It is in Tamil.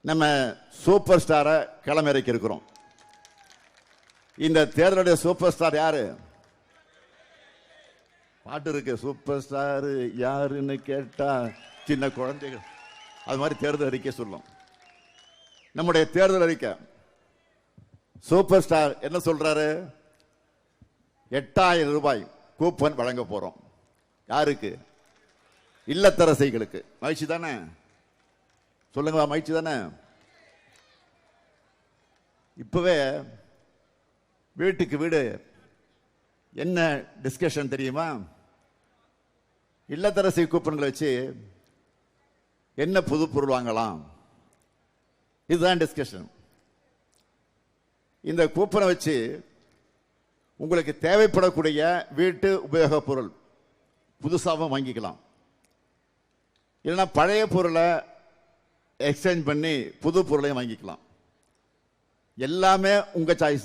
நம்ம சூப்பர் ஸ்டாரை களமிறக்கி இருக்கிறோம். இந்த தேர்தலுடைய சூப்பர் ஸ்டார் யாரு? பாட்டு இருக்கு, சூப்பர் ஸ்டார் யாருன்னு கேட்டா சின்ன குழந்தைகள் அது மாதிரி தேர்தல் அறிக்கை சொல்லும். நம்முடைய தேர்தல் அறிக்கை சூப்பர் ஸ்டார் என்ன சொல்றாரு? 8000 ரூபாய் கூப்பன் வழங்க போறோம். யாருக்கு? இல்லத்தரசிகளுக்கு. மகிழ்ச்சி தானே? சொல்லுங்க, மகிழ்ச்சி தானே? இப்பவே வீட்டுக்கு வீடு என்ன டிஸ்கஷன் தெரியுமா? இல்லத்தரசி கூப்பன்களை வச்சு என்ன புது பொருள் வாங்கலாம், இதுதான் டிஸ்கஷன். இந்த கூப்பனை வச்சு உங்களுக்கு தேவைப்படக்கூடிய வீட்டு உபயோக பொருள் புதுசாகவும் வாங்கிக்கலாம். இல்லைன்னா பழைய பொருளை எக்ஸ்சேஞ்ச் பண்ணி புது பொருளையும் வாங்கிக்கலாம். எல்லாமே உங்க சாய்ஸ் தான்.